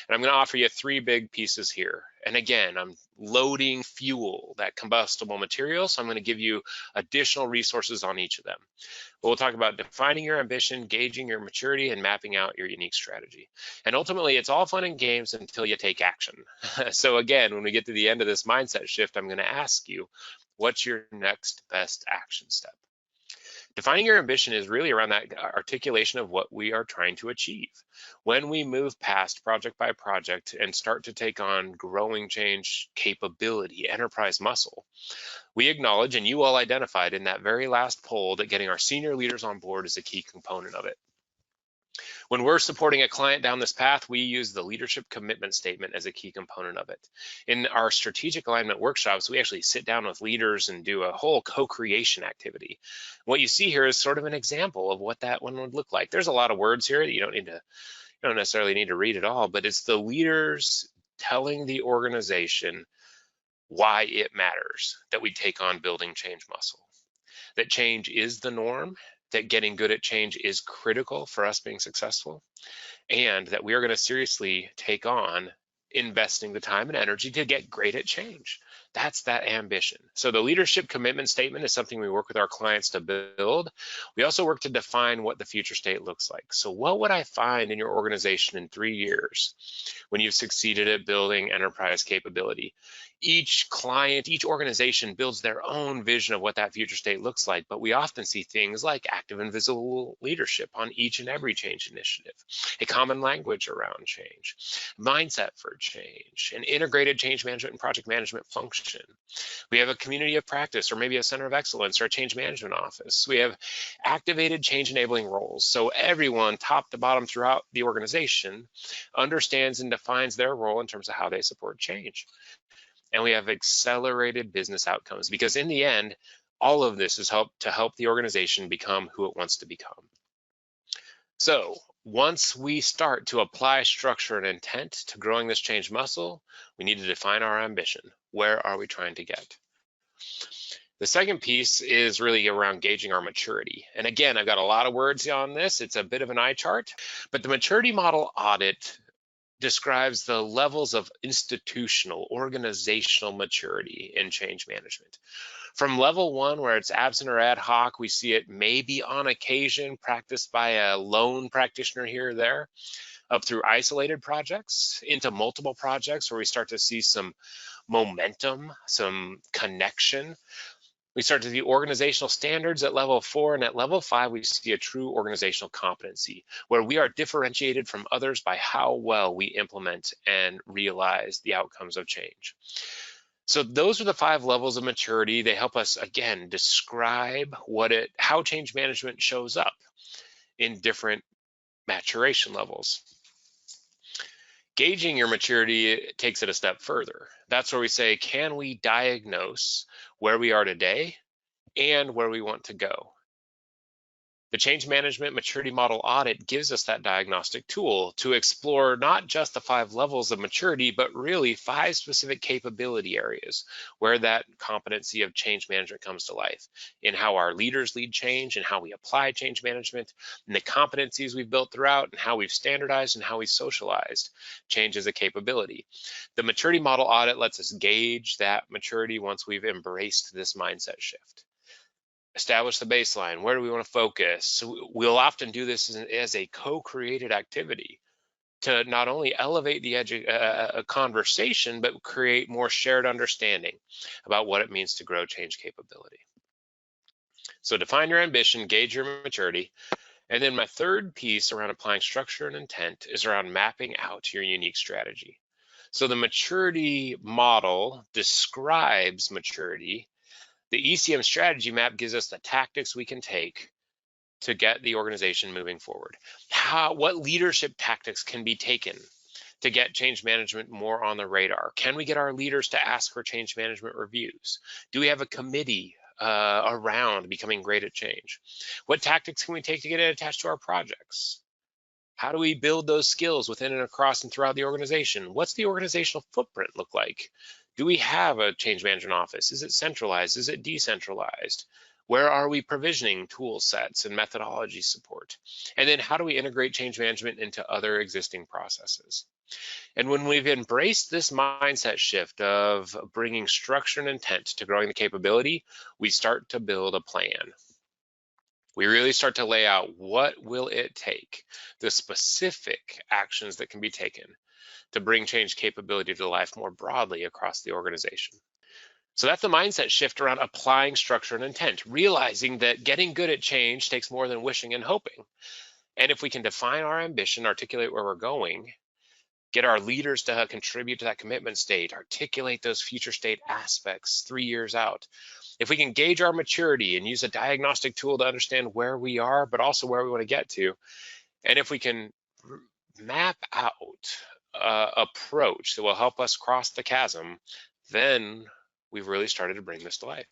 And I'm going to offer you three big pieces here. And again, I'm loading fuel, that combustible material, so I'm going to give you additional resources on each of them. But we'll talk about defining your ambition, gauging your maturity, and mapping out your unique strategy. And ultimately, it's all fun and games until you take action. So again, when we get to the end of this mindset shift, I'm going to ask you, what's your next best action step? Defining your ambition is really around that articulation of what we are trying to achieve. When we move past project by project and start to take on growing change capability, enterprise muscle, we acknowledge, and you all identified in that very last poll, that getting our senior leaders on board is a key component of it. When we're supporting a client down this path, we use the leadership commitment statement as a key component of it. In our strategic alignment workshops, we actually sit down with leaders and do a whole co-creation activity. What you see here is sort of an example of what that one would look like. There's a lot of words here. You don't necessarily need to read it all, but it's the leaders telling the organization why it matters that we take on building change muscle, that change is the norm, that getting good at change is critical for us being successful, and that we are going to seriously take on investing the time and energy to get great at change. That's that ambition. So the leadership commitment statement is something we work with our clients to build. We also work to define what the future state looks like. So what would I find in your organization in 3 years when you've succeeded at building enterprise capability? Each client, each organization builds their own vision of what that future state looks like, but we often see things like active and visible leadership on each and every change initiative, a common language around change, mindset for change, an integrated change management and project management function. We have a community of practice, or maybe a center of excellence, or a change management office. We have activated change enabling roles. So everyone, top to bottom throughout the organization, understands and defines their role in terms of how they support change. And we have accelerated business outcomes, because in the end, all of this is to help the organization become who it wants to become. So once we start to apply structure and intent to growing this change muscle, we need to define our ambition. Where are we trying to get? The second piece is really around gauging our maturity. And again, I've got a lot of words on this. It's a bit of an eye chart, but the maturity model audit describes the levels of institutional, organizational maturity in change management. From level 1, where it's absent or ad hoc, we see it maybe on occasion practiced by a lone practitioner here or there, up through isolated projects into multiple projects where we start to see some momentum, some connection. We start to see organizational standards at level 4, and at level 5, we see a true organizational competency, where we are differentiated from others by how well we implement and realize the outcomes of change. So those are the 5 levels of maturity. They help us, again, describe how change management shows up in different maturation levels. Gauging your maturity takes it a step further. That's where we say, can we diagnose where we are today and where we want to go? The change management maturity model audit gives us that diagnostic tool to explore not just the 5 levels of maturity, but really 5 specific capability areas where that competency of change management comes to life, in how our leaders lead change and how we apply change management, and the competencies we've built throughout, and how we've standardized and how we socialized change as a capability. The maturity model audit lets us gauge that maturity once we've embraced this mindset shift. Establish the baseline. Where do we want to focus? So we'll often do this as a co-created activity to not only elevate the conversation, but create more shared understanding about what it means to grow change capability. So define your ambition, gauge your maturity. And then my third piece around applying structure and intent is around mapping out your unique strategy. So the maturity model describes maturity. The ECM strategy map gives us the tactics we can take to get the organization moving forward. What leadership tactics can be taken to get change management more on the radar? Can we get our leaders to ask for change management reviews? Do we have a committee around becoming great at change? What tactics can we take to get it attached to our projects? How do we build those skills within and across and throughout the organization? What's the organizational footprint look like? Do we have a change management office? Is it centralized? Is it decentralized? Where are we provisioning tool sets and methodology support? And then how do we integrate change management into other existing processes? And when we've embraced this mindset shift of bringing structure and intent to growing the capability, we start to build a plan. We really start to lay out what will it take, the specific actions that can be taken to bring change capability to life more broadly across the organization. So that's the mindset shift around applying structure and intent, realizing that getting good at change takes more than wishing and hoping. And if we can define our ambition, articulate where we're going, get our leaders to contribute to that commitment state, articulate those future state aspects 3 years out. If we can gauge our maturity and use a diagnostic tool to understand where we are, but also where we want to get to, and if we can map out approach that will help us cross the chasm, then we've really started to bring this to life.